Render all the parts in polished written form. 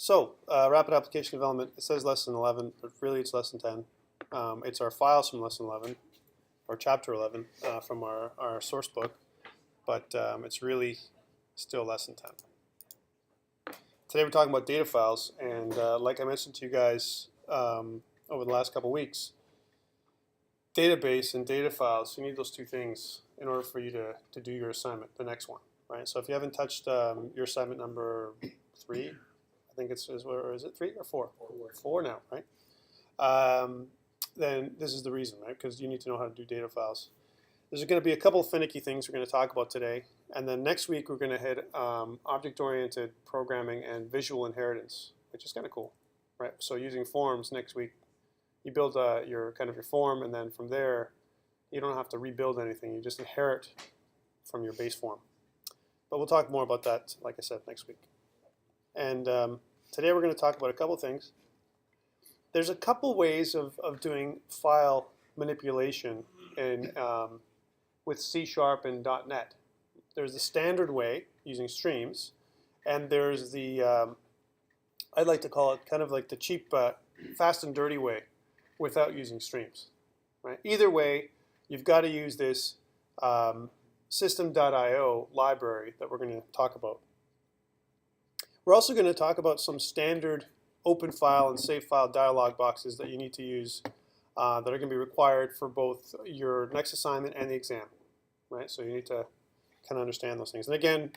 Rapid application development, it says lesson 11, but really it's lesson 10. It's our files from lesson 11, or chapter 11 from our source book, but it's really still lesson 10. Today we're talking about data files, and like I mentioned to you guys over the last couple weeks, database and data files, you need those two things in order for you to do your assignment, the next one, right? So if you haven't touched your assignment number 3, I think is it 3 or 4? 4 now, right? Then this is the reason, right? Because you need to know how to do data files. There's going to be a couple of finicky things we're going to talk about today, and then next week we're going to hit object-oriented programming and visual inheritance, which is kind of cool, right? So using forms next week, you build your form, and then from there you don't have to rebuild anything. You just inherit from your base form. But we'll talk more about that, like I said, next week. And today we're going to talk about a couple things. There's a couple ways of doing file manipulation in, with C# and .NET. There's the standard way using streams, and there's the, I'd like to call it kind of like the cheap, fast and dirty way without using streams. Right? Either way, you've got to use this system.io library that we're going to talk about. We're also going to talk about some standard open file and save file dialog boxes that you need to use that are going to be required for both your next assignment and the exam. Right? So you need to kind of understand those things. And again,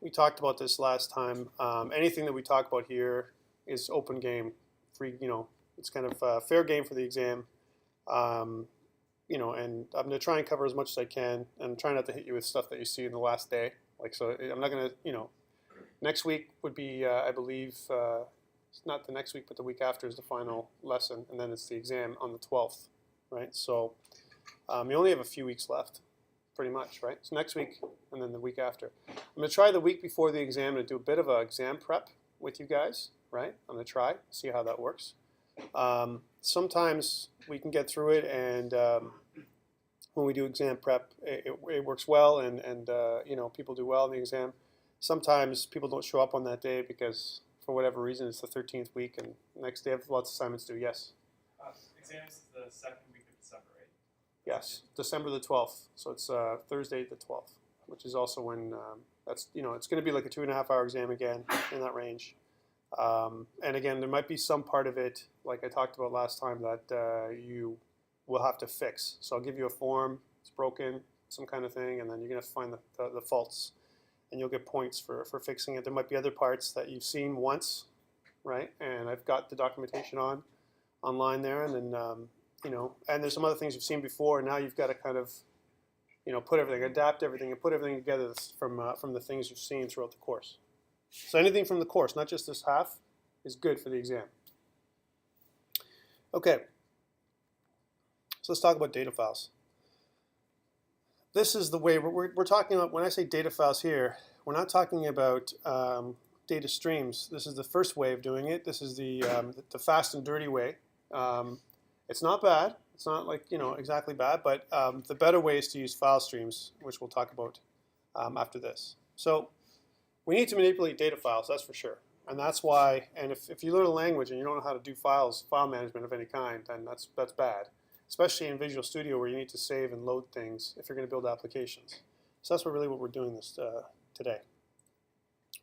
we talked about this last time. Anything that we talk about here is open game, free. It's kind of fair game for the exam. And I'm going to try and cover as much as I can, and try not to hit you with stuff that you see in the last day. So I'm not going to, next week would be, I believe, it's not the next week, but the week after is the final lesson, and then it's the exam on the 12th, right? So you only have a few weeks left, pretty much, right? So next week, and then the week after. I'm going to try the week before the exam to do a bit of an exam prep with you guys, right? I'm going to try, see how that works. Sometimes we can get through it, and when we do exam prep, it works well, and people do well in the exam. Sometimes people don't show up on that day because, for whatever reason, it's the 13th week, and the next day I have lots of assignments due. Yes? Exams the second week of December, right? Yes, December the 12th. So it's Thursday the 12th, which is also when it's going to be like a 2.5-hour exam again, in that range. And again, there might be some part of it, like I talked about last time, that you will have to fix. So I'll give you a form, it's broken, some kind of thing, and then you're going to find the faults, and you'll get points for fixing it. There might be other parts that you've seen once, right? And I've got the documentation online there, and then and there's some other things you've seen before, and now you've got to kind of put everything, adapt everything, and put everything together from the things you've seen throughout the course. So anything from the course, not just this half, is good for the exam. Okay, so let's talk about data files. This is the way we're talking about. When I say data files here, we're not talking about data streams. This is the first way of doing it. This is the fast and dirty way. It's not bad. It's not like exactly bad, but the better way is to use file streams, which we'll talk about after this. So we need to manipulate data files, that's for sure. And that's why, and if you learn a language and you don't know how to do file management of any kind, then that's bad. Especially in Visual Studio, where you need to save and load things if you're going to build applications. So that's really what we're doing this today.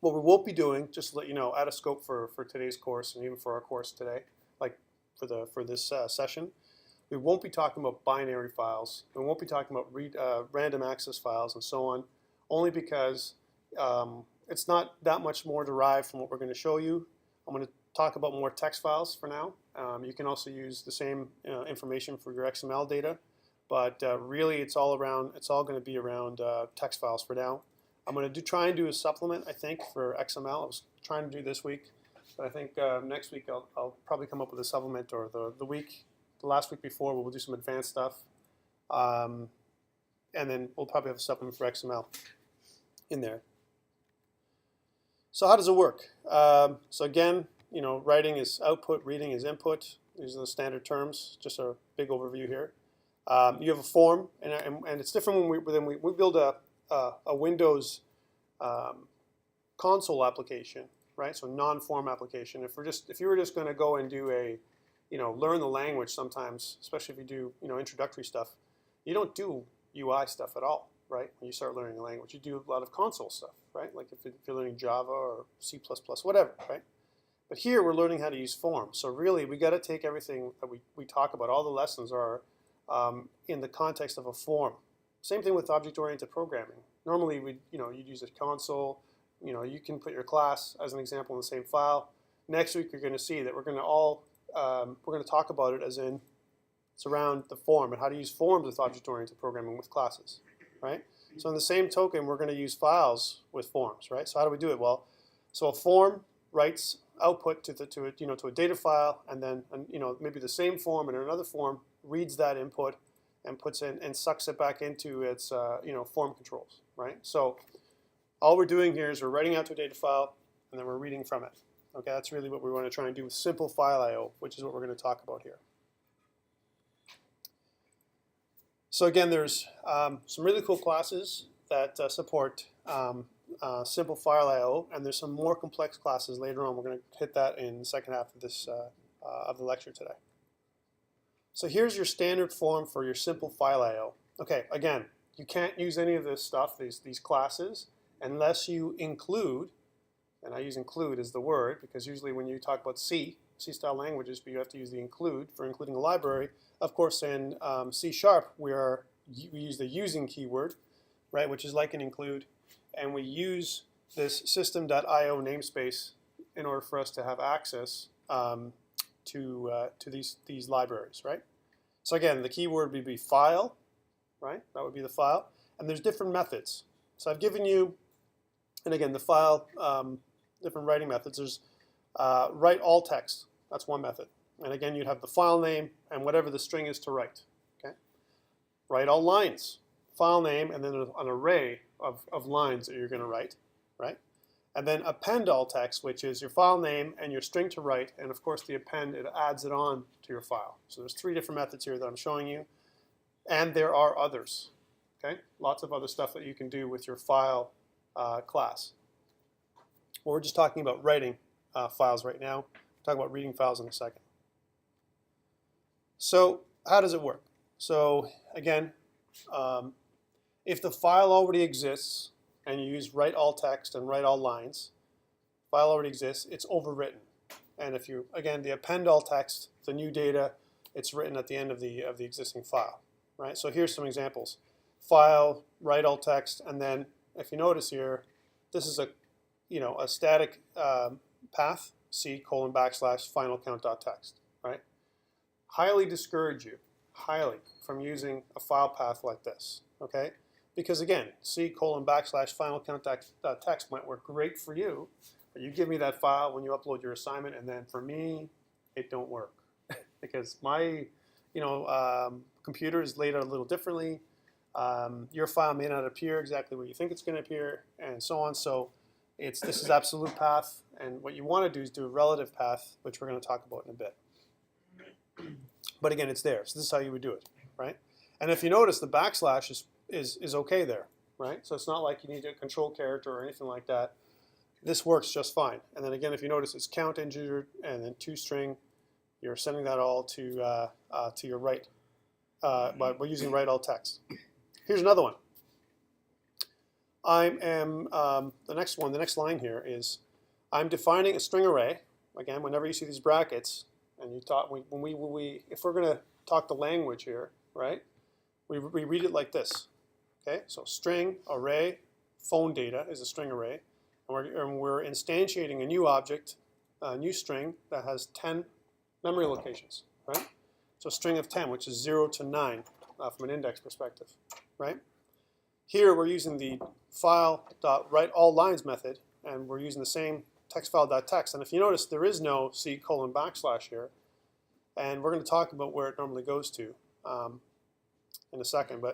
What we won't be doing, just to let you know, out of scope for today's course and even for our course today, like for this session, we won't be talking about binary files. We won't be talking about random access files and so on, only because it's not that much more derived from what we're going to show you. I'm going to talk about more text files for now. You can also use the same information for your XML data, but really it's all going to be around text files for now. I'm going to try and do a supplement, I think, for XML. I was trying to do this week, but I think next week I'll probably come up with a supplement, or the last week before we'll do some advanced stuff, and then we'll probably have a supplement for XML in there. So how does it work? So again, writing is output, reading is input. These are the standard terms, just a big overview here. You have a form, and it's different when we build a Windows console application. right? So non-form application. If you were just going to go and do a, learn the language sometimes, especially if you do, introductory stuff, you don't do UI stuff at all, right? When you start learning a language, you do a lot of console stuff, right? Like if you're learning Java or C++, whatever, right? But here we're learning how to use forms. So really, we got to take everything that we talk about. All the lessons are in the context of a form. Same thing with object-oriented programming. Normally, you'd use a console. You can put your class as an example in the same file. Next week, you're going to see that we're going to talk about it as in it's around the form and how to use forms with object-oriented programming with classes, right? So in the same token, we're going to use files with forms, right? So how do we do it? Well, so a form writes output to a data file, and then maybe the same form in another form reads that input and puts in and sucks it back into its form controls, right? So all we're doing here is we're writing out to a data file and then we're reading from it. Okay, that's really what we want to try and do with simple file I/O, which is what we're going to talk about here. So again, there's some really cool classes that support simple file I/O, and there's some more complex classes later on. We're going to hit that in the second half of this of the lecture today. So here's your standard form for your simple file I/O. Okay, again, you can't use any of this stuff, these classes, unless you include, and I use include as the word because usually when you talk about C-style languages, but you have to use the include for including a library. Of course, in C# we use the using keyword, right, which is like an include, and we use this system.io namespace in order for us to have access to these libraries, right? So again, the keyword would be file, right? That would be the file, and there's different methods. So I've given you, and again, the file, different writing methods. There's ReadAllText. That's one method. And again, you'd have the file name and whatever the string is to write. Okay. ReadAllLines, file name, and then an array of lines that you're going to write, right? And then AllText, which is your file name and your string to write, and of course the append, it adds it on to your file. So there's three different methods here that I'm showing you, and there are others. Okay, lots of other stuff that you can do with your file class. Well, we're just talking about writing files right now. We'll talk about reading files in a second. So how does it work? So again, if the file already exists and you use ReadAllText and ReadAllLines, file already exists, it's overwritten. And if you, again, the append AllText, the new data, it's written at the end of the existing file, right? So here's some examples. File, ReadAllText, and then if you notice here, this is a static path, C:\/ finalCount.txt, right? Highly discourage you, highly, from using a file path like this, okay? Because again, C:\/ finalCount.txt might work great for you, but you give me that file when you upload your assignment, and then for me, it don't work because my, computer is laid out a little differently. Your file may not appear exactly where you think it's going to appear, and so on. So this is absolute path, and what you want to do is do a relative path, which we're going to talk about in a bit. But again, it's there. So this is how you would do it, right? And if you notice, the backslash is okay there, right? So it's not like you need a control character or anything like that. This works just fine. And then again, if you notice, it's count integer and then toString. You're sending that all to your right by using ReadAllText. Here's another one. The next line here is I'm defining a string array. Again, whenever you see these brackets, and you thought if we're going to talk the language here, right? We read it like this. Okay, so string array phone data is a string array, and we're instantiating a new object, a new string that has 10 memory locations, right? So a string of 10, which is 0 to 9 from an index perspective, right? Here we're using the file.WriteAllLines method, and we're using the same textfile.txt. And if you notice, there is no C:\/ here, and we're going to talk about where it normally goes to in a second.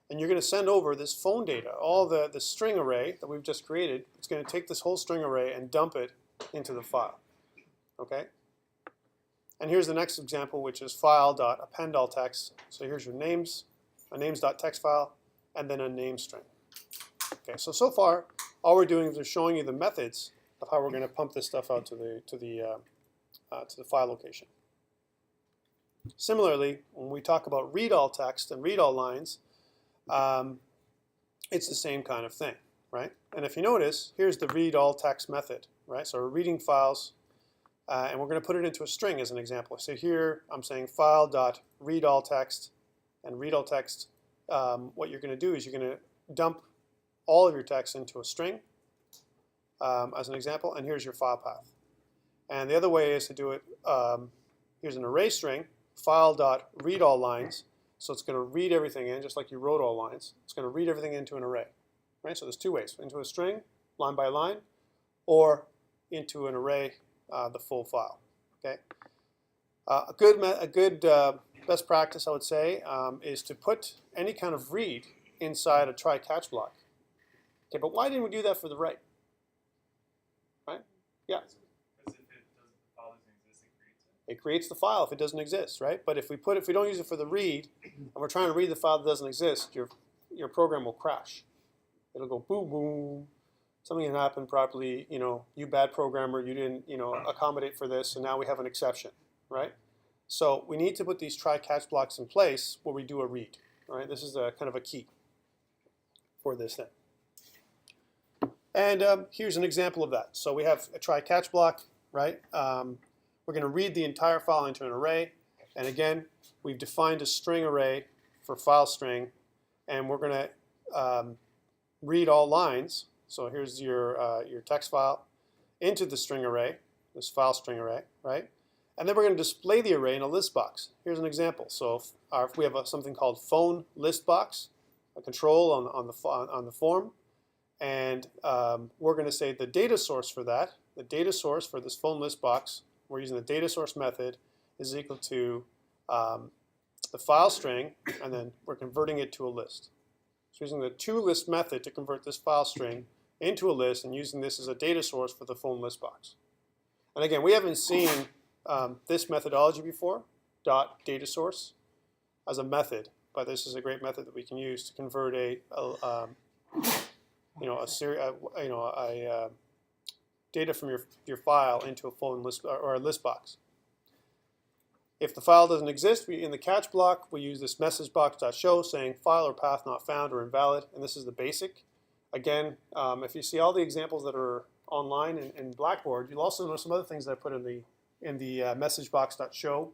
And you're going to send over this phone data, all the string array that we've just created. It's going to take this whole string array and dump it into the file. Okay. And here's the next example, which is file.append AllText. So here's your names, a names.txt file, and then a name string. Okay, so far, all we're doing is we're showing you the methods of how we're going to pump this stuff out to the file location. Similarly, when we talk about ReadAllText and ReadAllLines, it's the same kind of thing, right? And if you notice, here's the ReadAllText method, right? So we're reading files, and we're going to put it into a string as an example. So here I'm saying file.readAllText, and ReadAllText, what you're going to do is you're going to dump all of your text into a string as an example, and here's your file path. And the other way is to do it, here's an array string, file.readAllLines, so it's going to read everything in, just like you wrote all lines. It's going to read everything into an array, right? So there's two ways, into a string, line by line, or into an array, the full file, okay? A good best practice, I would say, is to put any kind of read inside a try-catch block. Okay, but why didn't we do that for the write? Right? Yeah. Because if the file doesn't exist, it creates it. It creates the file if it doesn't exist, right? But if we don't use it for the read, and we're trying to read the file that doesn't exist, your program will crash. It'll go boom, boom. Something didn't happen properly. You bad programmer, you didn't accommodate for this, and now we have an exception, right? So we need to put these try-catch blocks in place where we do a read. All right, this is kind of a key for this thing. And here's an example of that. So we have a try-catch block, right? We're going to read the entire file into an array. And again, we've defined a string array for file string. And we're going to read all lines. So here's your text file into the string array, this file string array, right? And then we're going to display the array in a list box. Here's an example. So if we have something called phone list box, a control on the form. And we're going to say the data source for that, the data source for this phone list box, we're using the data source method, is equal to the file string, and then we're converting it to a list. So using the toList method to convert this file string into a list and using this as a data source for the phone list box. And again, we haven't seen this methodology before, .data source, as a method, but this is a great method that we can use to convert data from your file into a phone list or a list box. If the file doesn't exist, in the catch block, we use this message box.show saying file or path not found or invalid, and this is the basic. Again, if you see all the examples that are online in Blackboard, you'll also know some other things that I put in the message box.show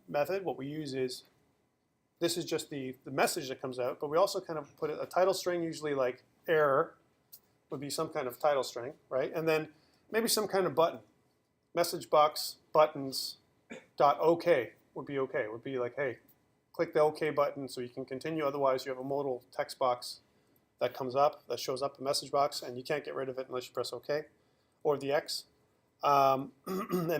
method. What we use is, this is just the message that comes out, but we also kind of put a title string, usually like error would be some kind of title string, right? And then maybe some kind of button. Message box buttons .ok would be okay. It would be like, hey, click the OK button so you can continue. Otherwise, you have a modal text box that comes up, that shows up the message box, and you can't get rid of it unless you press OK, or the X. And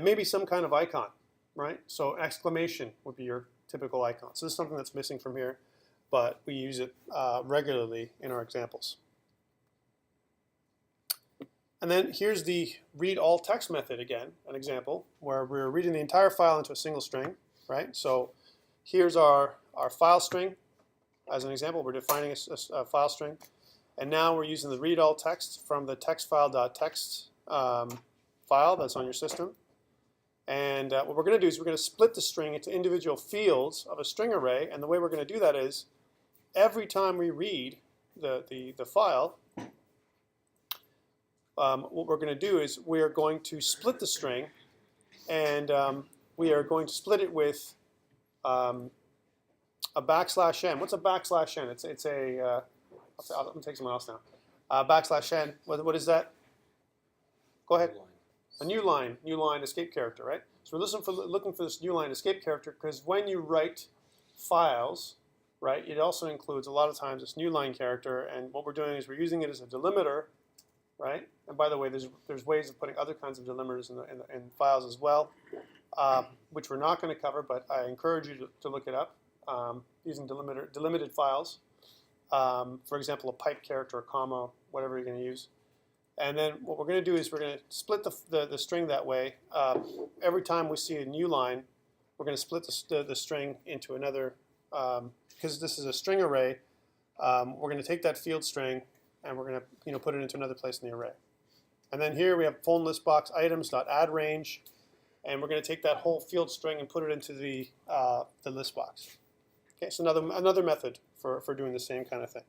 maybe some kind of icon, right? So exclamation would be your typical icon. So this is something that's missing from here, but we use it regularly in our examples. And then here's the ReadAllText method again, an example, where we're reading the entire file into a single string, right? So here's our file string. As an example, we're defining a file string. And now we're using the ReadAllText from the textfile.txt file that's on your system. And what we're going to do is we're going to split the string into individual fields of a string array. And the way we're going to do that is every time we read the file, what we're going to do is we are going to split the string, and we are going to split it with a \n. What's a \n? It's a I'm going to take someone else now. \n. What is that? Go ahead. A new line escape character, right? So we're looking for this new line escape character because when you write files, right, it also includes a lot of times this new line character, and what we're doing is we're using it as a delimiter, right? And by the way, there's ways of putting other kinds of delimiters in files as well, which we're not going to cover, but I encourage you to look it up using delimited files. For example, a pipe character, a comma, whatever you're going to use. And then what we're going to do is we're going to split the string that way. Every time we see a new line, we're going to split the string into another, because this is a string array, we're going to take that field string and we're going to put it into another place in the array. And then here we have phone list box items.add range, and we're going to take that whole field string and put it into the list box. Okay, so another method for doing the same kind of thing.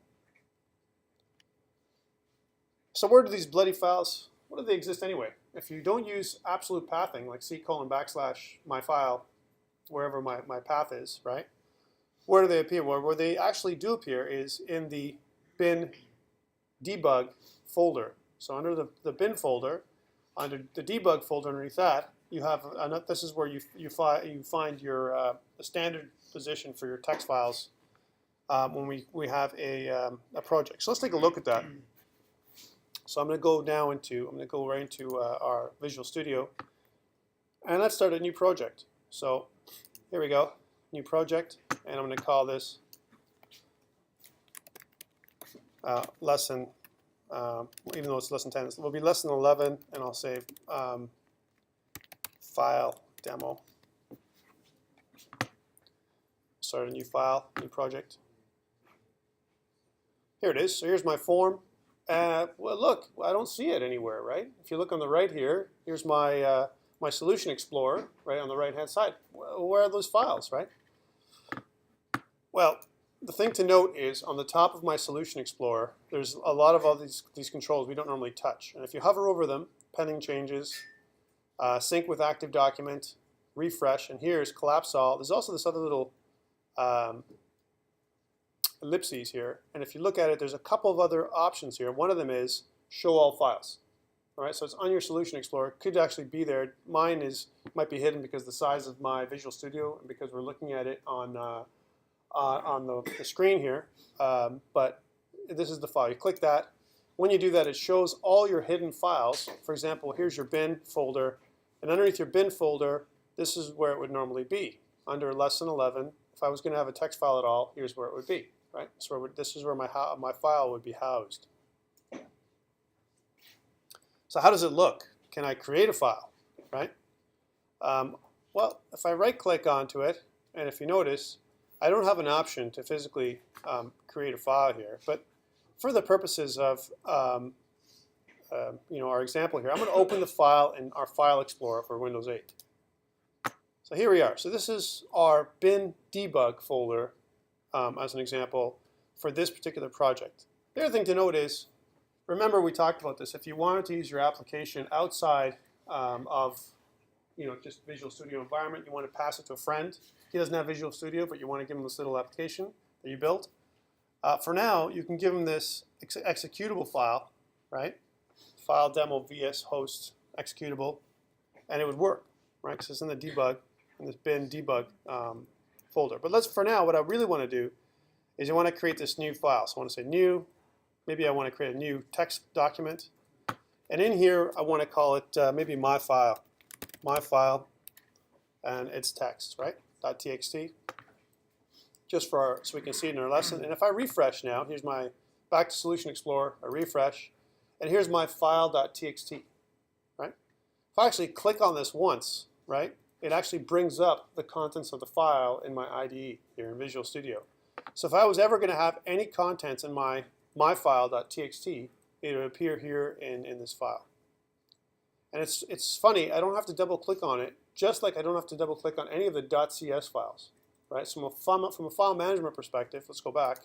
So where do these bloody files, what do they exist anyway? If you don't use absolute pathing, like C:\/ my file, wherever my path is, right? Where do they appear? Well, where they actually do appear is in the bin debug folder. So under the bin folder, under the debug folder underneath that, you have this is where you find your the standard position for your text files when we have a project. So let's take a look at that. So I'm going to go right into our Visual Studio, and let's start a new project. So here we go, new project, and I'm going to call this lesson. Even though it's lesson 10, it will be lesson 11, and I'll say file demo. Start a new file, new project. Here it is. So here's my form. Well, look, I don't see it anywhere, right? If you look on the right here, here's my my Solution Explorer, right on the right-hand side. Where are those files, right? Well, the thing to note is on the top of my Solution Explorer, there's a lot of all these controls we don't normally touch. And if you hover over them, pending changes, sync with active document, refresh, and here's collapse all. There's also this other little ellipses here. And if you look at it, there's a couple of other options here. One of them is show all files. All right, so it's on your Solution Explorer. It could actually be there. Mine might be hidden because of the size of my Visual Studio and because we're looking at it on the screen here, but this is the file. You click that. When you do that, it shows all your hidden files. For example, here's your bin folder, and underneath your bin folder, this is where it would normally be. Under lesson 11, if I was going to have a text file at all, here's where it would be. Right? So this is where my file would be housed. So how does it look? Can I create a file? Right? Well, if I right-click onto it, and if you notice, I don't have an option to physically create a file here, but for the purposes of our example here, I'm going to open the file in our File Explorer for Windows 8. So here we are. So this is our bin debug folder as an example for this particular project. The other thing to note is, remember we talked about this, if you wanted to use your application outside of just Visual Studio environment, you want to pass it to a friend. He doesn't have Visual Studio, but you want to give him this little application that you built. For now, you can give him this executable file, right? File demo vs host executable, and it would work, right? Because it's in the debug, in this bin debug folder. But for now, what I really want to do is I want to create this new file. So I want to say new. Maybe I want to create a new text document, and in here I want to call it maybe my file, and it's text, right? .txt, just so we can see it in our lesson. And if I refresh now, here's my back to Solution Explorer, I refresh, and here's my file.txt, right? If I actually click on this once, right, it actually brings up the contents of the file in my IDE here in Visual Studio. So if I was ever going to have any contents in my file.txt, it would appear here in this file. And it's funny, I don't have to double click on it, just like I don't have to double click on any of the .cs files, right? So from a file management perspective, let's go back,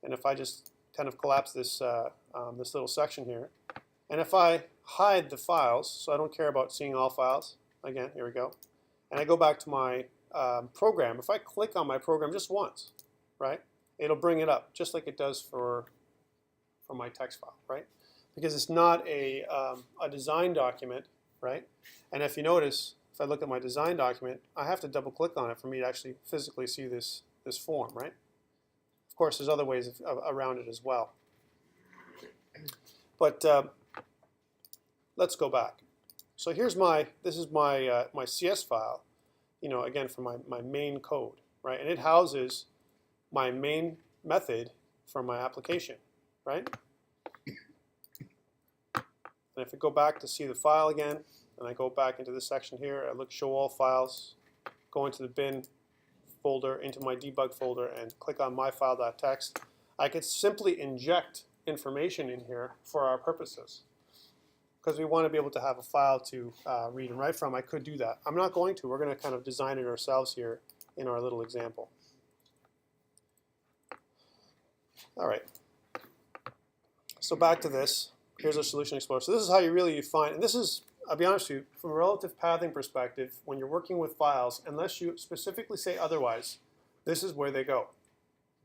and if I just kind of collapse this this little section here, and if I hide the files, so I don't care about seeing all files, again, here we go, and I go back to my program, if I click on my program just once, right, it'll bring it up just like it does for my text file, right? Because it's not a design document, right? And if you notice, if I look at my design document, I have to double click on it for me to actually physically see this form, right? Of course, there's other ways around it as well. But let's go back. So here's this is my CS file, again from my main code, right? And it houses my main method for my application, right? And if I go back to see the file again, and I go back into this section here, I look show all files, go into the bin folder, into my debug folder, and click on my file.txt, I could simply inject information in here for our purposes. because we want to be able to have a file to read and write from, I could do that. I'm not going to. We're going to kind of design it ourselves here in our little example. All right. So back to this. Here's our solution explorer. So this is how you really find, and this is, I'll be honest with you, from a relative pathing perspective, when you're working with files, unless you specifically say otherwise, this is where they go.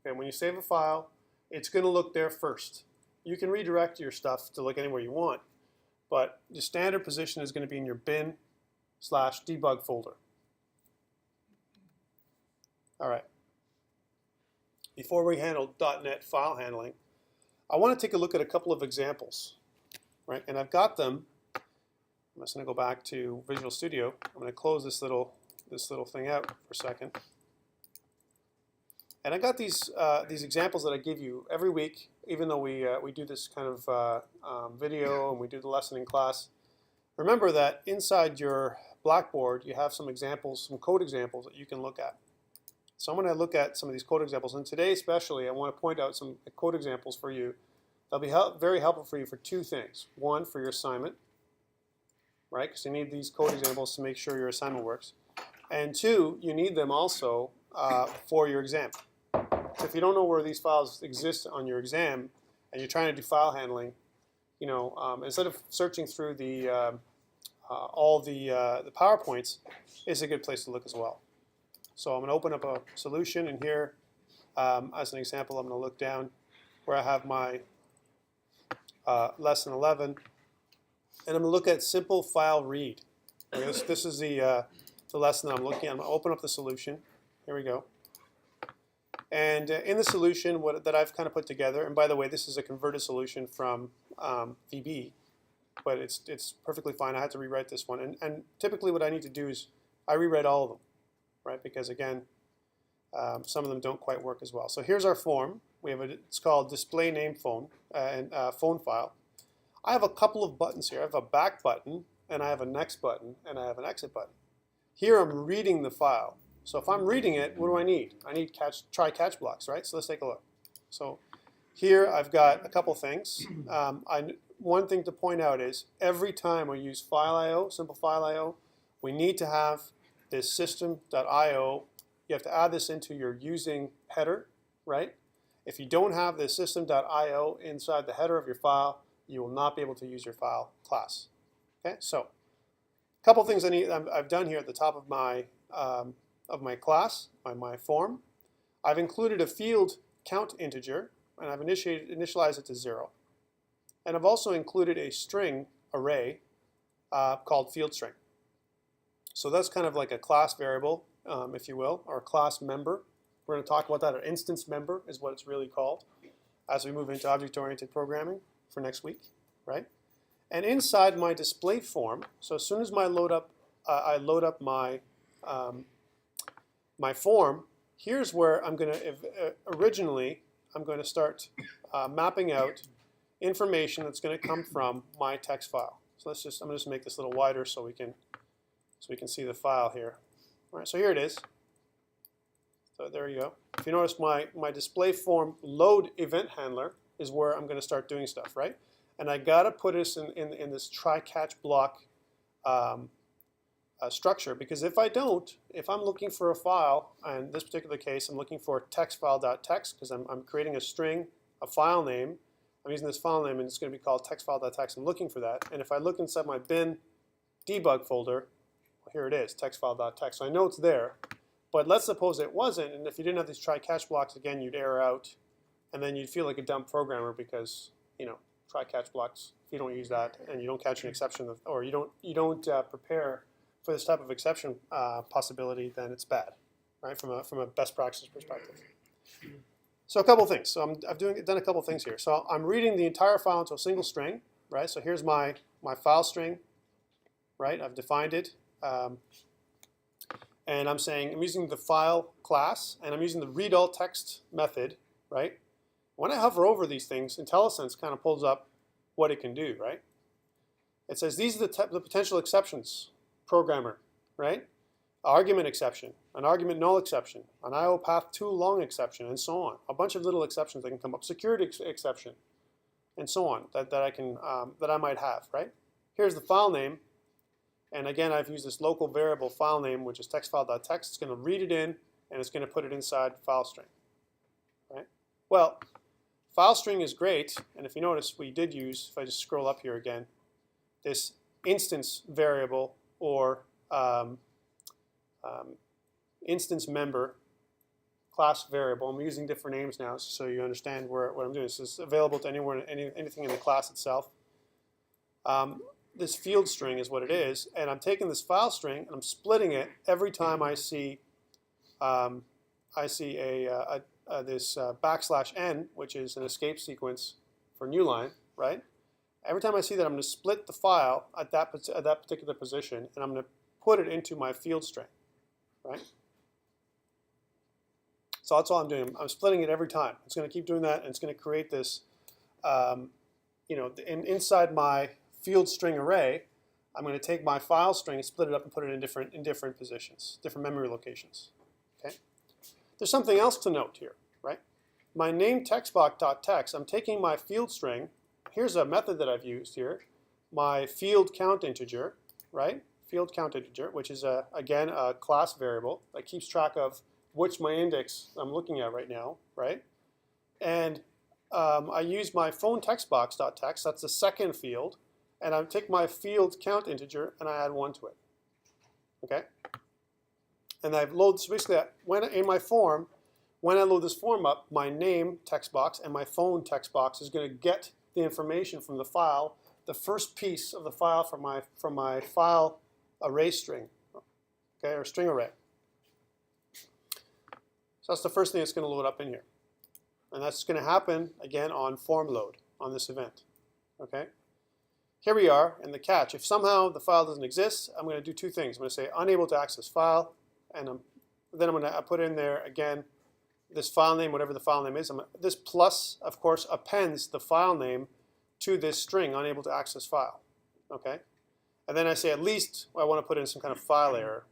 Okay, when you save a file, it's going to look there first. You can redirect your stuff to look anywhere you want, but the standard position is going to be in your bin/debug folder. All right. Before we handle .NET file handling, I want to take a look at a couple of examples, right? And I've got them. I'm just going to go back to Visual Studio. I'm going to close this little thing out for a second. And I got these examples that I give you every week, even though we do this kind of video and we do the lesson in class. Remember that inside your Blackboard, you have some examples, some code examples that you can look at. So I'm going to look at some of these code examples. And today especially, I want to point out some code examples for you. They'll be very helpful for you for two things. One, for your assignment, right? Because you need these code examples to make sure your assignment works. And two, you need them also for your exam. So if you don't know where these files exist on your exam and you're trying to do file handling, you know, instead of searching through all the PowerPoints, it's a good place to look as well. So I'm going to open up a solution, and here, as an example, I'm going to look down where I have my lesson 11, and I'm going to look at simple file read. Okay, this is the lesson that I'm looking at. I'm going to open up the solution. Here we go. And in the solution that I've kind of put together, and by the way, this is a converted solution from VB, but it's perfectly fine. I had to rewrite this one. And typically what I need to do is I rewrite all of them, right? Because again, some of them don't quite work as well. So here's our form. We have it's called display name phone and phone file. I have a couple of buttons here. I have a back button, and I have a next button, and I have an exit button. Here I'm reading the file. So if I'm reading it, what do I need? I need try-catch blocks, right? So let's take a look. So here I've got a couple things. One thing to point out is every time we use file I/O, simple file I/O, we need to have this system.io. You have to add this into your using header, right? If you don't have the system.io inside the header of your file, you will not be able to use your file class. Okay, so a couple things I've done here at the top of my class, my form. I've included a field count integer, and I've initialized it to 0. And I've also included a string array called field string. So that's kind of like a class variable, if you will, or a class member. We're going to talk about that. An instance member is what it's really called as we move into object-oriented programming for next week, right? And inside my display form, so as soon as I load up my my form, here's where I'm going to originally I'm going to start mapping out information that's going to come from my text file. So I'm going to just make this a little wider so we can see the file here. All right, so here it is. So there you go. If you notice, my display form load event handler is where I'm going to start doing stuff, right? And I got to put this in this try-catch block structure, because if I don't, if I'm looking for a file, and in this particular case I'm looking for textfile.txt because I'm creating a string, a file name. I'm using this file name and it's going to be called textfile.txt. I'm looking for that, and if I look inside my bin debug folder, well, here it is, textfile.txt. So I know it's there, but let's suppose it wasn't, and if you didn't have these try-catch blocks, again, you'd error out, and then you'd feel like a dumb programmer because, you know, try-catch blocks, if you don't use that and you don't catch an exception, or you don't prepare for this type of exception possibility, then it's bad, right? From a best practices perspective. So a couple things. So I've done a couple things here. So I'm reading the entire file into a single string, right? So here's my file string, right? I've defined it, and I'm saying I'm using the file class, and I'm using the ReadAllText method, right? When I hover over these things, IntelliSense kind of pulls up what it can do, right? It says these are the potential exceptions. Programmer, right? Argument exception, an argument null exception, an IO path too long exception, and so on. A bunch of little exceptions that can come up. Security exception, and so on. That I might have, right? Here's the file name. And again, I've used this local variable file name, which is textfile.txt. It's going to read it in, and it's going to put it inside file string. Right? Well, file string is great. And if you notice, we did use, if I just scroll up here again, this instance variable or instance member class variable. I'm using different names now so you understand what I'm doing. This is available to anyone, anything in the class itself. This field string is what it is, and I'm taking this file string and I'm splitting it every time I see this \n, which is an escape sequence for new line, right? Every time I see that, I'm going to split the file at that particular position, and I'm going to put it into my field string, right? So that's all I'm doing. I'm splitting it every time. It's going to keep doing that, and it's going to create this, inside my field string array. I'm going to take my file string and split it up and put it in different positions, different memory locations. Okay. There's something else to note here, right? My name textbox.text. I'm taking my field string. Here's a method that I've used here. My field count integer, right? Field count integer, which is again a class variable that keeps track of which my index I'm looking at right now, right? And I use my phone textbox.text. That's the second field. And I take my field count integer and I add 1 to it. Okay? And I've loaded, so basically, in my form, when I load this form up, my name text box and my phone text box is going to get the information from the file, the first piece of the file from my file array string, okay, or string array. So that's the first thing that's going to load up in here. And that's going to happen, again, on form load on this event. Okay? Here we are in the catch. If somehow the file doesn't exist, I'm going to do two things. I'm going to say unable to access file, and then I'm going to put in there, again, this file name, whatever the file name is. This plus, of course, appends the file name to this string, unable to access file. Okay? And then I say at least I want to put in some kind of file error.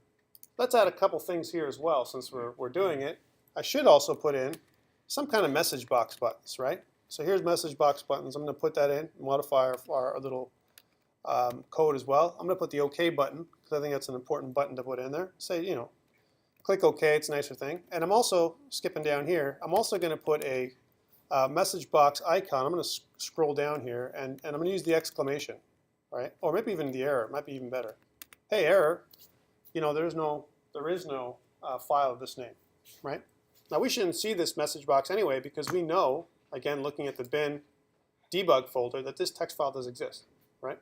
Let's add a couple things here as well since we're doing it. I should also put in some kind of message box buttons, right? So here's message box buttons. I'm going to put that in, modify our little code as well. I'm going to put the OK button because I think that's an important button to put in there. Say, click OK. It's a nicer thing. And I'm also skipping down here. I'm also going to put a message box icon. I'm going to scroll down here, and I'm going to use the exclamation, right? Or maybe even the error. It might be even better. Hey, error. There is no file of this name, right? Now we shouldn't see this message box anyway because we know, again, looking at the bin debug folder, that this text file does exist, right?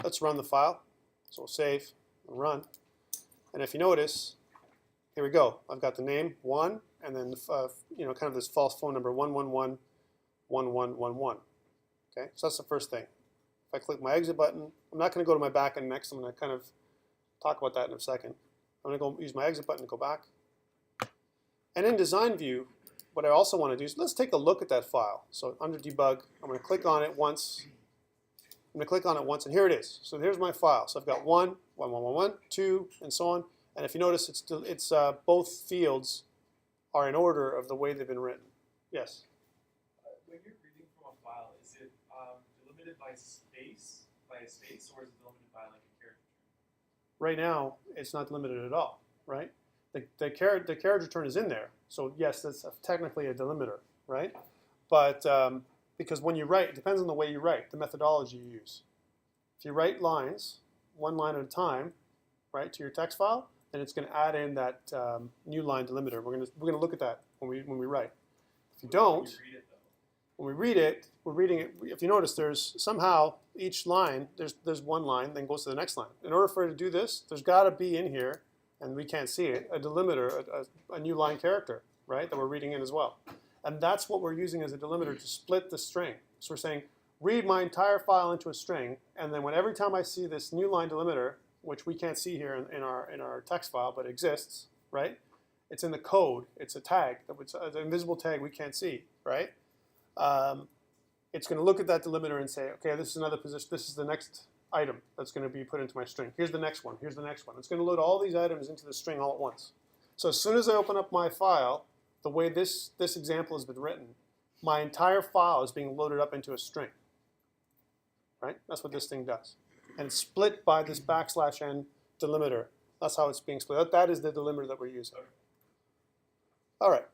Let's run the file. So we'll save and run. And if you notice, here we go. I've got the name 1, and then kind of this false phone number 1111111. Okay, so that's the first thing. If I click my exit button, I'm not going to go to my backend next. I'm going to kind of talk about that in a second. I'm going to go use my exit button to go back. And in design view, what I also want to do is let's take a look at that file. So under debug, I'm going to click on it once. I'm going to click on it once, and here it is. So here's my file. So I've got 1, 1, 1, 1, 1, 2, and so on. And if you notice, it's both fields are in order of the way they've been written. Yes? When you're reading from a file, is it delimited by a space, or is it delimited by like a character? Right now, it's not limited at all, right? The carriage return is in there. So yes, that's technically a delimiter, right? But because when you write, it depends on the way you write, the methodology you use. If you write lines, one line at a time, right, to your text file, then it's going to add in that new line delimiter. We're going to look at that when we write. If you don't, when we read it, we're reading it. If you notice, there's somehow each line, there's one line, then goes to the next line. In order for it to do this, there's got to be in here, and we can't see it, a delimiter, a new line character, right, that we're reading in as well. And that's what we're using as a delimiter to split the string. So we're saying, read my entire file into a string, and then every time I see this new line delimiter, which we can't see here in our text file, but exists, right? It's in the code. It's a tag, it's an invisible tag we can't see, right? It's going to look at that delimiter and say, okay, this is another position. This is the next item that's going to be put into my string. Here's the next one. Here's the next one. It's going to load all these items into the string all at once. So as soon as I open up my file, the way this example has been written, my entire file is being loaded up into a string. right? That's what this thing does. And it's split by this \n delimiter. That's how it's being split. That is the delimiter that we're using. All right.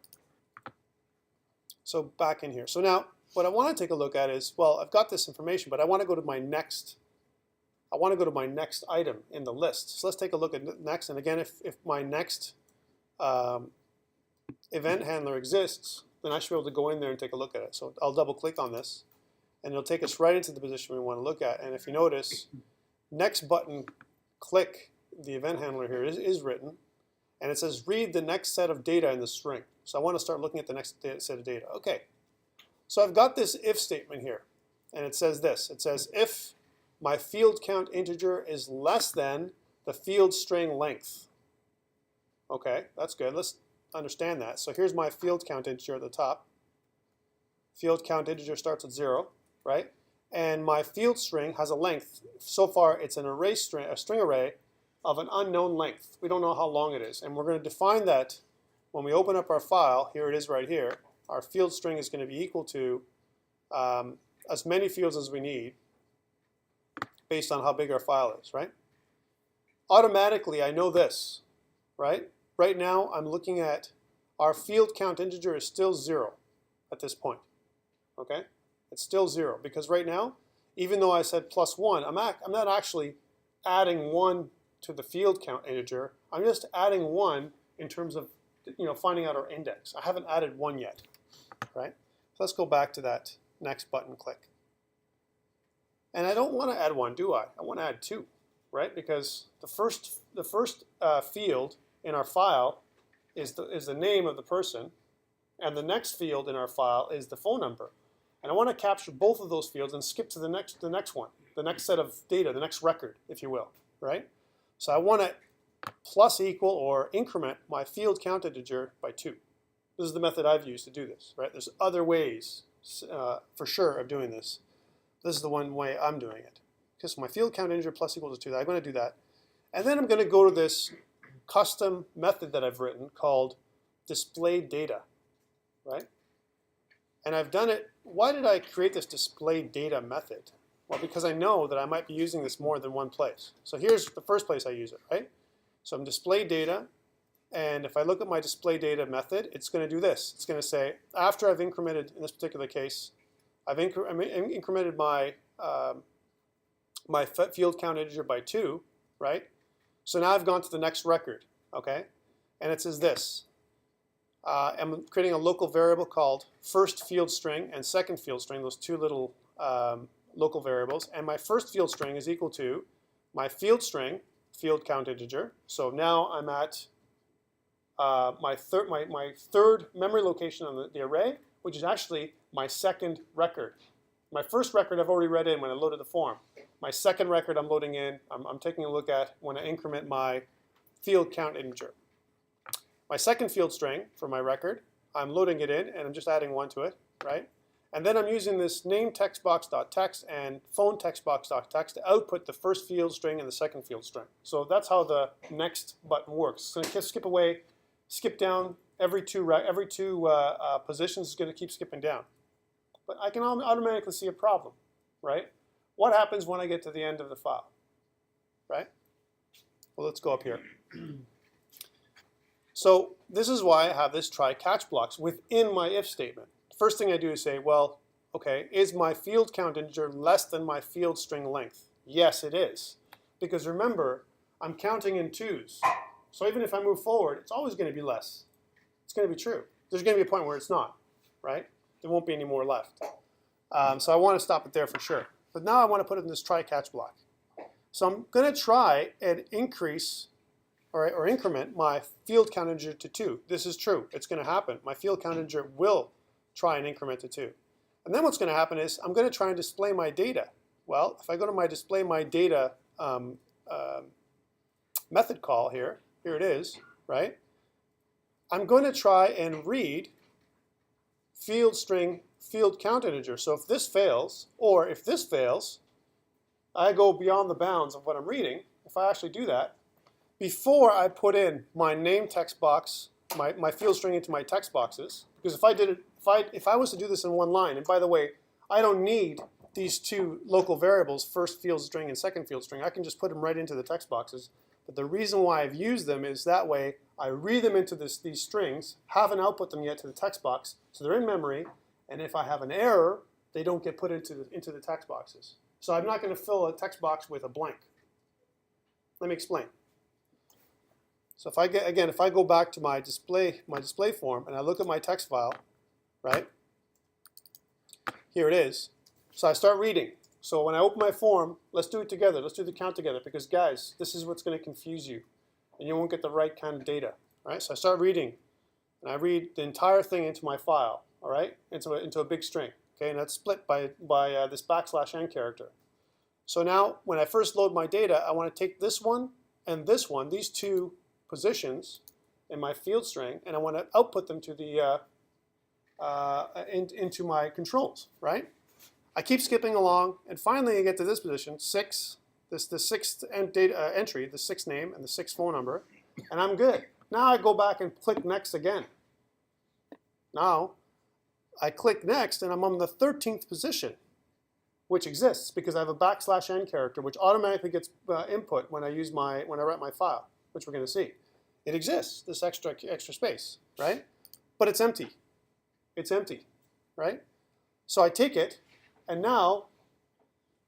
So back in here. So now what I want to take a look at is, well, I've got this information, but I want to go to my next. I want to go to my next item in the list. So let's take a look at next. And again, if my next event handler exists, then I should be able to go in there and take a look at it. So I'll double click on this, and it'll take us right into the position we want to look at. And if you notice, next button click, the event handler here is written, and it says read the next set of data in the string. So I want to start looking at the next set of data. Okay, so I've got this if statement here, and it says this. It says if my field count integer is less than the field string length. Okay, that's good. Let's understand that. So here's my field count integer at the top. Field count integer starts at 0, right? And my field string has a length. So far, it's an array string, a string array of an unknown length. We don't know how long it is. And we're going to define that when we open up our file. Here it is right here. Our field string is going to be equal to as many fields as we need based on how big our file is, right? Automatically, I know this, right? Right now, I'm looking at our field count integer is still 0 at this point, okay? It's still 0 because right now, even though I said +1, I'm not actually adding 1 to the field count integer. I'm just adding 1 in terms of finding out our index. I haven't added 1 yet, right? So let's go back to that next button click. And I don't want to add 1, do I? I want to add 2, right? Because the first field in our file is the name of the person, and the next field in our file is the phone number. And I want to capture both of those fields and skip to the next one, the next set of data, the next record, if you will, right? So I want to plus equal or increment my field count integer by 2. This is the method I've used to do this, right? There's other ways for sure of doing this. This is the one way I'm doing it. Okay, so my field count integer plus equal to 2, I'm going to do that. And then I'm going to go to this custom method that I've written called display data, right? And I've done it. Why did I create this display data method? Well, because I know that I might be using this more than one place. So here's the first place I use it, right? So I'm display data, and if I look at my display data method, it's going to do this. It's going to say, after I've incremented, in this particular case, I've incremented my my field count integer by 2, right? So now I've gone to the next record, okay? And it says this. I'm creating a local variable called first field string and second field string, those two little local variables. And my first field string is equal to my field string, field count integer. So now I'm at my third memory location on the array, which is actually my second record. My first record I've already read in when I loaded the form. My second record I'm loading in, I'm taking a look at when I increment my field count integer. My second field string for my record, I'm loading it in and I'm just adding 1 to it, right? And then I'm using this name textbox.text and phone textbox.text to output the first field string and the second field string. So that's how the next button works. It's going to skip down every two positions. It's going to keep skipping down. But I can automatically see a problem, right? What happens when I get to the end of the file, right? Well, let's go up here. So this is why I have this try catch blocks within my if statement. First thing I do is say, well, okay, is my field count integer less than my field string length? Yes, it is. Because remember, I'm counting in 2s. So even if I move forward, it's always going to be less. It's going to be true. There's going to be a point where it's not, right? There won't be any more left. So I want to stop it there for sure. But now I want to put it in this try catch block. So I'm going to try and increase or increment my field count integer to 2. This is true. It's going to happen. My field count integer will try and increment to 2. And then what's going to happen is I'm going to try and display my data. Well, if I go to my display my data method call here it is, right? I'm going to try and read field string field count integer. So if this fails, or if this fails, I go beyond the bounds of what I'm reading. If I actually do that, before I put in my name text box, my field string into my text boxes, because if I was to do this in one line, and by the way, I don't need these two local variables, first field string and second field string, I can just put them right into the text boxes. But the reason why I've used them is that way I read them into these strings, haven't output them yet to the text box, so they're in memory, and if I have an error, they don't get put into the text boxes. So I'm not going to fill a text box with a blank. Let me explain. So if I go back to my display form and I look at my text file, right? Here it is. So I start reading. So when I open my form, let's do it together. Let's do the count together because guys, this is what's going to confuse you and you won't get the right kind of data, right? So I start reading and I read the entire thing into my file, all right? Into a big string, okay? And that's split by this \n character. So now when I first load my data, I want to take this one and this one, these two positions in my field string, and I want to output them to the into my controls, right? I keep skipping along, and finally I get to this position, 6, the sixth entry, the sixth name and the sixth phone number, and I'm good. Now I go back and click next again. Now I click next, and I'm on the 13th position, which exists because I have a \n character, which automatically gets input when I write my file, which we're going to see. It exists, this extra space, right? But it's empty. It's empty, right? So I take it. And now,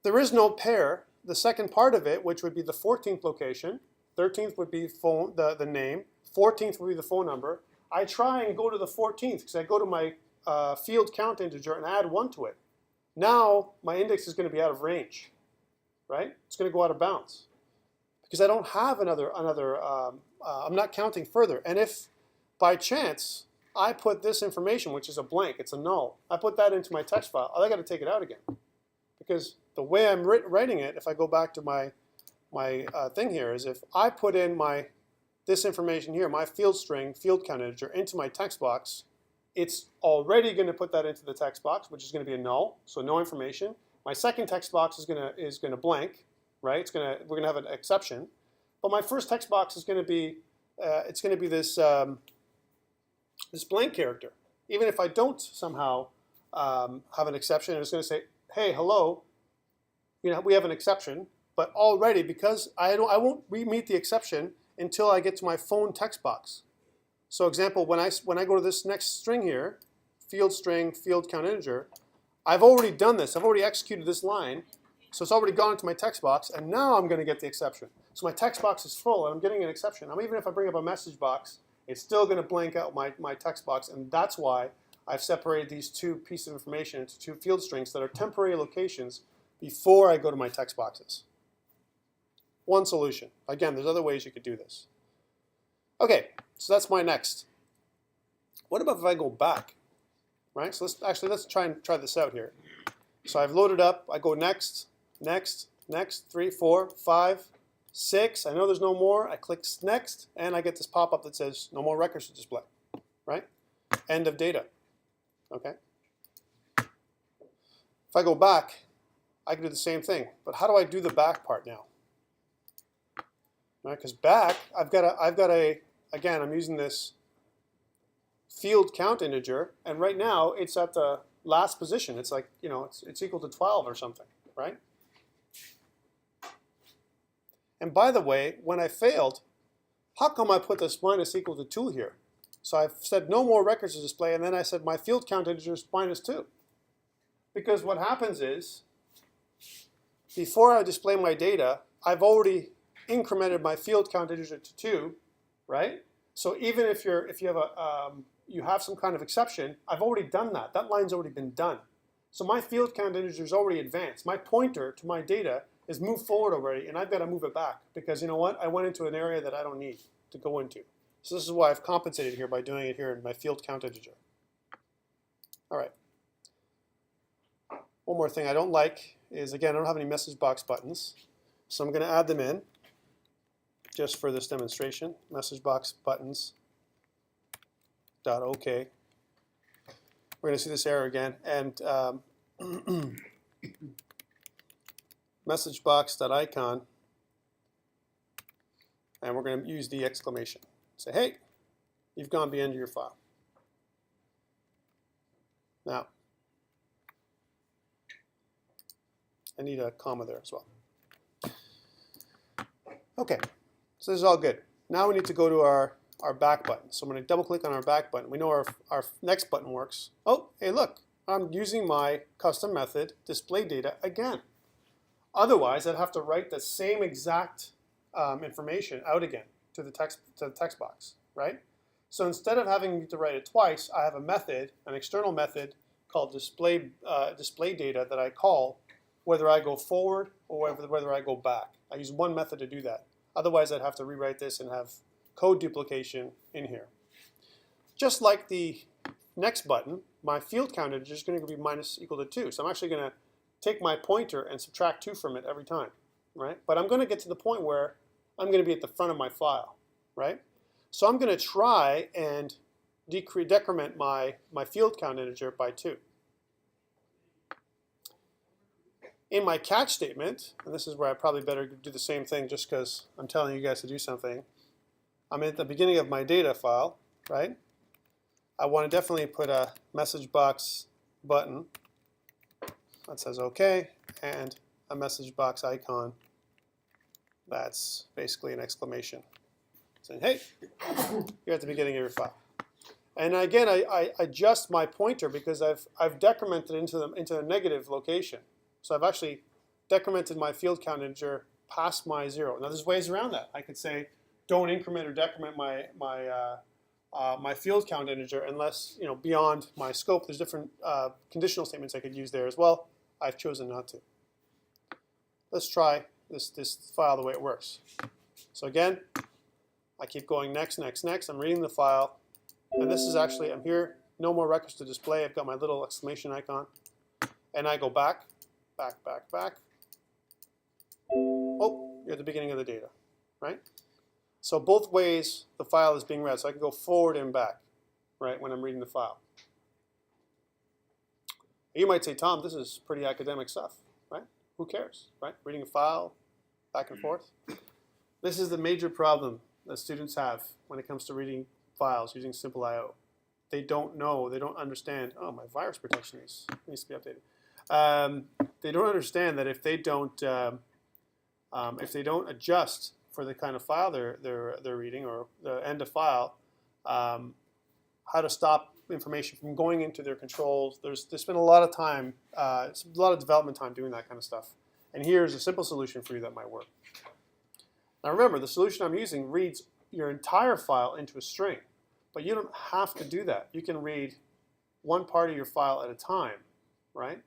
there is no pair. The second part of it, which would be the 14th location, 13th would be the name, 14th would be the phone number. I try and go to the 14th because I go to my field count integer and add 1 to it. Now, my index is going to be out of range, right? It's going to go out of bounds because I don't have I'm not counting further. And if, by chance, I put this information, which is a blank, it's a null, I put that into my text file, I got to take it out again. Because the way I'm writing it, if I go back to my thing here, is if I put in this information here, my field string, field count integer, into my text box, it's already going to put that into the text box, which is going to be a null, so no information. My second text box is going to blank, right? We're going to have an exception. But my first text box is going to be this blank character. Even if I don't somehow have an exception, it's going to say, hey, hello, we have an exception, but already because I won't meet the exception until I get to my phone text box. So example, when I go to this next string here, field string, field count integer, I've already done this. I've already executed this line, so it's already gone into my text box, and now I'm going to get the exception. So my text box is full, and I'm getting an exception. Even if I bring up a message box, it's still going to blank out my text box, and that's why I've separated these two pieces of information into two field strings that are temporary locations before I go to my text boxes. One solution. Again, there's other ways you could do this. Okay, so that's my next. What about if I go back? Right? So let's try this out here. So I've loaded up. I go next, next, next, 3, 4, 5, 6. I know there's no more. I click next, and I get this pop-up that says no more records to display. Right? End of data. Okay. If I go back, I can do the same thing. But how do I do the back part now? Right? Because back, I've got a. Again, I'm using this field count integer, and right now it's at the last position. It's like, it's equal to 12 or something, right? And by the way, when I failed, how come I put this minus equal to 2 here? So I've said no more records to display, and then I said my field count integer is -2. Because what happens is, before I display my data, I've already incremented my field count integer to 2, right? So even if you have some kind of exception, I've already done that. That line's already been done. So my field count integer is already advanced. My pointer to my data is moved forward already, and I've got to move it back because you know what? I went into an area that I don't need to go into. So this is why I've compensated here by doing it here in my field count integer. All right. One more thing I don't like is, again, I don't have any message box buttons. So I'm going to add them in just for this demonstration. Message box buttons. .ok. We're going to see this error again. And message box.icon. And we're going to use the exclamation. Say, hey, you've gone beyond your file. Now, I need a comma there as well. Okay, so this is all good. Now we need to go to our back button. So I'm going to double click on our back button. We know our next button works. Oh, hey look, I'm using my custom method display data again. Otherwise, I'd have to write the same exact information out again to the text box, right? So instead of having to write it twice, I have a method, an external method called display data that I call whether I go forward or whether I go back. I use one method to do that. Otherwise, I'd have to rewrite this and have code duplication in here. Just like the next button, my field count integer is going to be minus equal to 2. So I'm actually going to take my pointer and subtract 2 from it every time, right? But I'm going to get to the point where I'm going to be at the front of my file, right? So I'm going to try and decrement my field count integer by 2. In my catch statement, and this is where I probably better do the same thing just because I'm telling you guys to do something. I'm at the beginning of my data file, right? I want to definitely put a message box button that says OK, and a message box icon that's basically an exclamation saying, hey, you're at the beginning of your file. And again, I adjust my pointer because I've decremented into a negative location. So I've actually decremented my field count integer past my 0. Now there's ways around that. I could say don't increment or decrement my field count integer unless, beyond my scope. There's different conditional statements I could use there as well. I've chosen not to. Let's try this file the way it works. So again, I keep going next, next, next. I'm reading the file. And this is actually, I'm here, no more records to display. I've got my little exclamation icon. And I go back, back, back, back. Oh, you're at the beginning of the data, right? So both ways the file is being read. So I can go forward and back, right, when I'm reading the file. You might say, Tom, this is pretty academic stuff, right? Who cares, right? Reading a file, back and forth. This is the major problem that students have when it comes to reading files using simple I/O. They don't know, they don't understand. Oh, my virus protection needs to be updated. They don't understand that if they don't adjust for the kind of file they're reading or the end of file, how to stop information from going into their controls. There's been a lot of time, a lot of development time doing that kind of stuff. And here's a simple solution for you that might work. Now remember, the solution I'm using reads your entire file into a string, but you don't have to do that. You can read one part of your file at a time, right?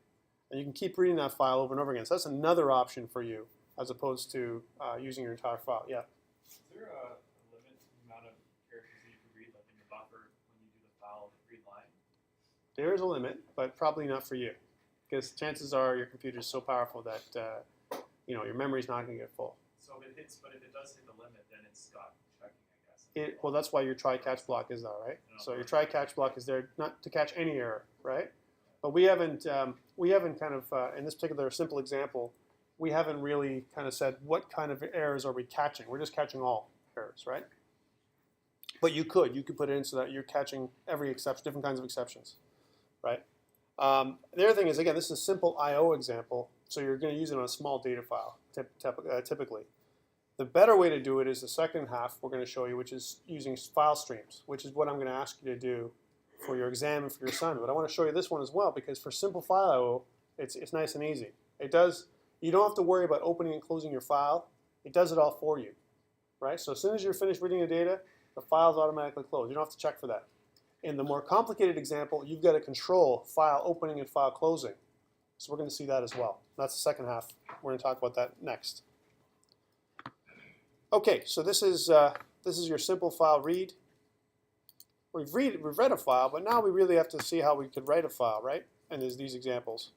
And you can keep reading that file over and over again. So that's another option for you as opposed to using your entire file. Yeah? Is there a limit to the amount of characters that you can read, like in the buffer when you do the file read line? There is a limit, but probably not for you, because chances are your computer is so powerful that your memory's not going to get full. So if it hits, but if it does hit the limit, then it's got checking, I guess. Well, that's why your try-catch block is there, right? So your try-catch block is there not to catch any error, right? But we haven't kind of, in this particular simple example, we haven't really kind of said what kind of errors are we catching. We're just catching all errors, right? But you could put it in so that you're catching every exception, different kinds of exceptions, right? The other thing is, again, this is a simple I/O example, so you're going to use it on a small data file, typically. The better way to do it is the second half we're going to show you, which is using file streams, which is what I'm going to ask you to do for your exam and for your assignment. But I want to show you this one as well, because for simple file I/O, it's nice and easy. You don't have to worry about opening and closing your file. It does it all for you, right? So as soon as you're finished reading the data, the file's automatically closed. You don't have to check for that. In the more complicated example, you've got to control file opening and file closing. So we're going to see that as well. That's the second half. We're going to talk about that next. Okay, so this is your simple file read. We've read a file, but now we really have to see how we could write a file, right? And there's these examples.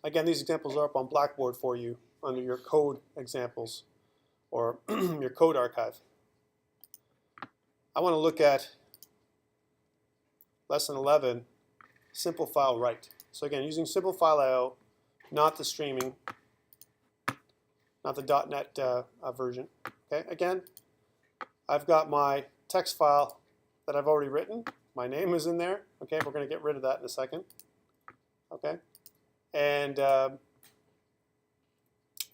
Again, these examples are up on Blackboard for you under your code examples or your code archive. I want to look at lesson 11, simple file write. So again, using simple file I/O, not the streaming, not the .NET version. Okay, again, I've got my text file that I've already written. My name is in there. Okay, we're going to get rid of that in a second. Okay, And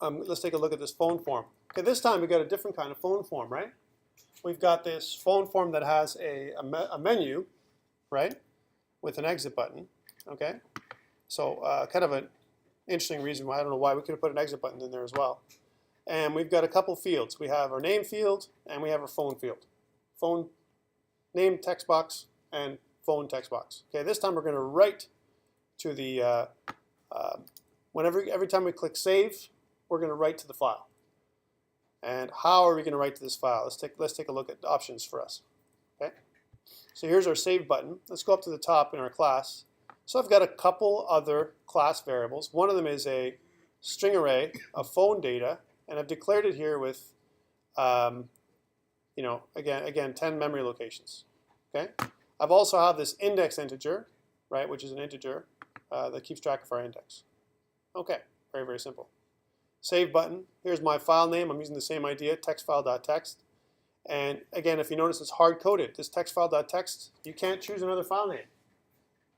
let's take a look at this phone form. Okay, this time we've got a different kind of phone form, right? We've got this phone form that has a menu, right, with an exit button, okay? So kind of an interesting reason why, I don't know why, we could have put an exit button in there as well. And we've got a couple fields. We have our name field and we have our phone field. Phone name text box and phone text box. Okay, this time we're going to write to the, every time we click save, we're going to write to the file. And how are we going to write to this file? Let's take a look at options for us. Okay, so here's our save button. Let's go up to the top in our class. So I've got a couple other class variables. One of them is a string array of phone data, and I've declared it here with, you know, again, 10 memory locations. Okay, I've also have this index integer, right, which is an integer that keeps track of our index. Okay, very, very simple. Save button. Here's my file name. I'm using the same idea, textfile.txt. And again, if you notice, it's hard-coded. This textfile.txt, you can't choose another file name,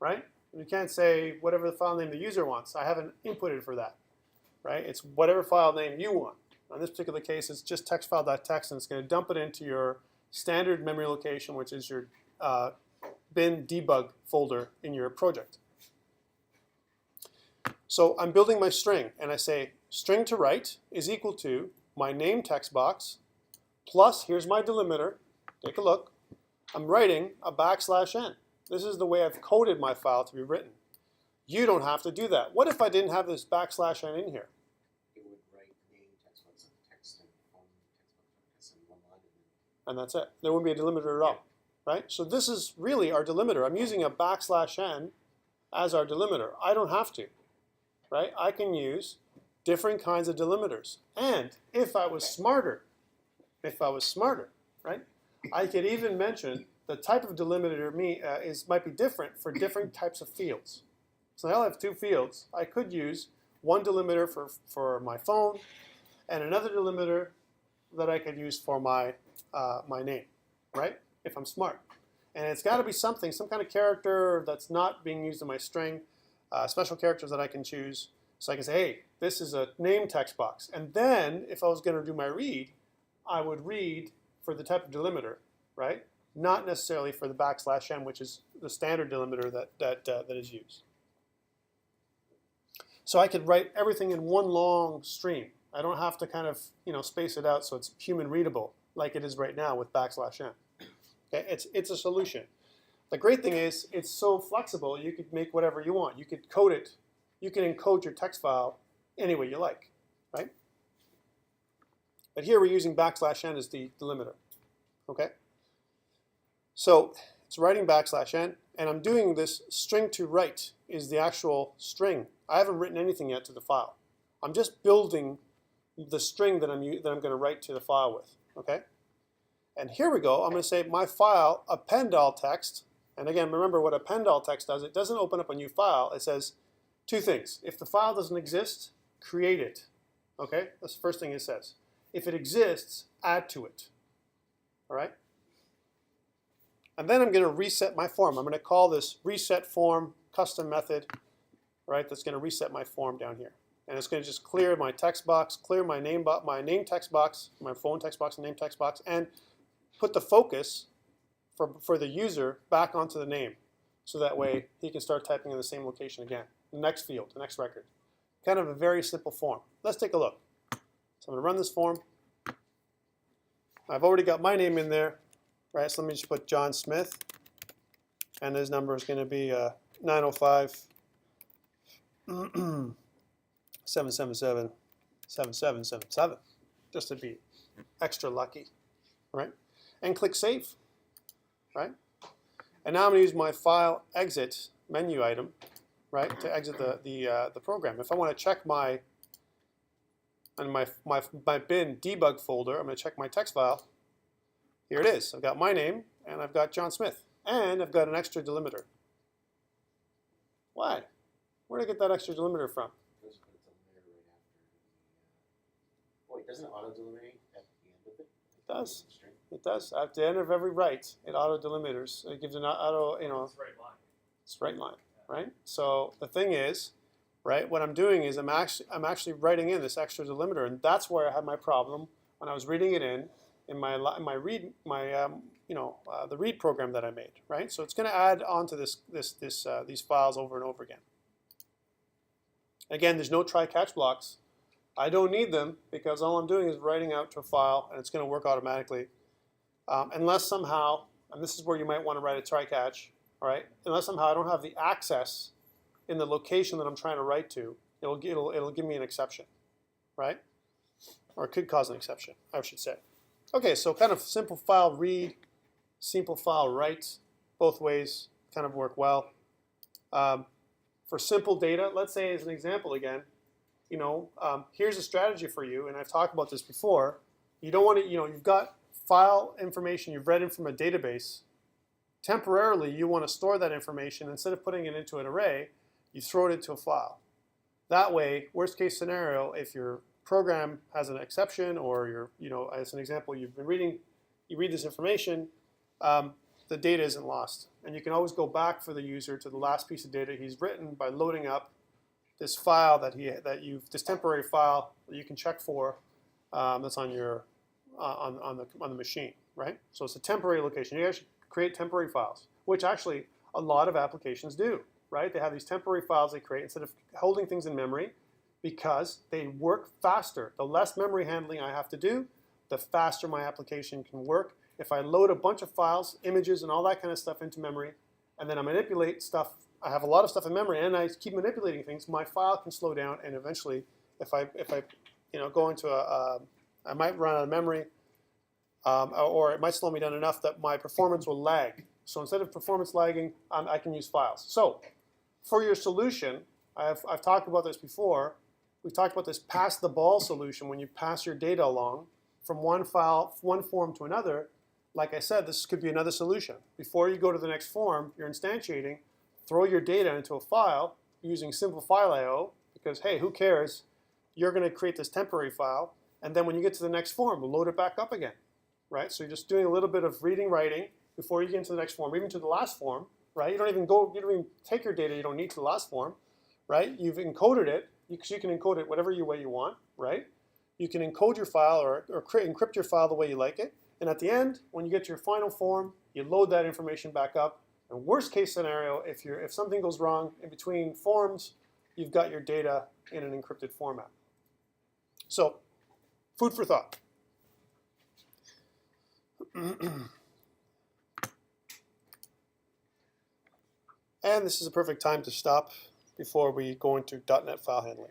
right? You can't say whatever the file name the user wants. I haven't inputted for that, right? It's whatever file name you want. In this particular case, it's just textfile.txt, and it's going to dump it into your standard memory location, which is your bin debug folder in your project. So I'm building my string, and I say string to write is equal to my name text box plus, here's my delimiter. Take a look. I'm writing a \n. This is the way I've coded my file to be written. You don't have to do that. What if I didn't have this \n in here? It would write name text box text and phone text box in one line. And that's it. There wouldn't be a delimiter at all, right? So this is really our delimiter. I'm using a \n as our delimiter. I don't have to, right? I can use different kinds of delimiters. And if I was smarter, right, I could even mention the type of delimiter might be different for different types of fields. So I only have two fields. I could use one delimiter for my phone and another delimiter that I could use for my, my name, right, if I'm smart. And it's got to be something, some kind of character that's not being used in my string, special characters that I can choose. So I can say, hey, this is a name text box. And then if I was going to do my read, I would read for the type of delimiter, right? Not necessarily for the \n, which is the standard delimiter that is used. So I could write everything in one long stream. I don't have to kind of, you know, space it out so it's human readable like it is right now with \n. Okay, it's a solution. The great thing is it's so flexible. You could make whatever you want. You could code it. You can encode your text file any way you like, right? But here we're using \n as the delimiter. Okay. So it's writing \n, and I'm doing this string to write is the actual string. I haven't written anything yet to the file. I'm just building the string that I'm going to write to the file with. Okay. And here we go. I'm going to say my file append AllText. And again, remember what append AllText does. It doesn't open up a new file. It says two things. If the file doesn't exist, create it. Okay. That's the first thing it says. If it exists, add to it. All right. And then I'm going to reset my form. I'm going to call this reset form custom method, right? That's going to reset my form down here. And it's going to just clear my text box, clear my name text box, my phone text box and name text box, and put the focus for the user back onto the name. So that way he can start typing in the same location again. The next field, the next record. Kind of a very simple form. Let's take a look. So I'm going to run this form. I've already got my name in there, right? So let me just put John Smith, and his number is going to be 905 777 7777, just to be extra lucky, right? And click Save, right? And now I'm going to use my File Exit menu item, right, to exit the program. If I want to check my bin debug folder, I'm going to check my text file. Here it is. I've got my name, and I've got John Smith, and I've got an extra delimiter. Why? Where did I get that extra delimiter from? Just put a delimiter right after. Wait, doesn't it auto delineate at the end of it? It does. It does. At the end of every write, it auto delimiters. It gives an auto, you know. It's right line. It's right line, right? So the thing is, right? What I'm doing is I'm actually writing in this extra delimiter, and that's where I had my problem when I was reading it in the read program that I made, right? So it's going to add onto these files over and over again. Again, there's no try-catch blocks. I don't need them because all I'm doing is writing out to a file, and it's going to work automatically, unless somehow, and this is where you might want to write a try-catch, all right? Unless somehow I don't have the access in the location that I'm trying to write to, it'll give me an exception, right? Or it could cause an exception, I should say. Okay, so kind of simple file read, simple file write, both ways kind of work well. For simple data, let's say as an example again, here's a strategy for you, and I've talked about this before. You don't want to, you've got file information you've read in from a database. Temporarily, you want to store that information. Instead of putting it into an array, you throw it into a file. That way, worst case scenario, if your program has an exception, or as an example, you read this information, the data isn't lost. And you can always go back for the user to the last piece of data he's written by loading up this file this temporary file that you can check for that's on your on the machine, right? So it's a temporary location. You actually create temporary files, which actually a lot of applications do, right? They have these temporary files they create instead of holding things in memory, because they work faster. The less memory handling I have to do, the faster my application can work. If I load a bunch of files, images, and all that kind of stuff into memory, and then I manipulate stuff, I have a lot of stuff in memory, and I keep manipulating things, my file can slow down, and eventually, if I go into I might run out of memory, or it might slow me down enough that my performance will lag. So instead of performance lagging, I can use files. So for your solution, I've talked about this before. We've talked about this pass the ball solution when you pass your data along from one form to another. Like I said, this could be another solution. Before you go to the next form, you're instantiating, throw your data into a file using simple file I/O, because hey, who cares? You're going to create this temporary file, and then when you get to the next form, load it back up again, right? So you're just doing a little bit of reading, writing before you get into the next form, even to the last form, right? You don't even take your data you don't need to the last form, right? You've encoded it, because you can encode it whatever way you want, right? You can encode your file or encrypt your file the way you like it. And at the end, when you get to your final form, you load that information back up. And worst case scenario, if something goes wrong in between forms, you've got your data in an encrypted format. So, food for thought. And this is a perfect time to stop before we go into .NET file handling.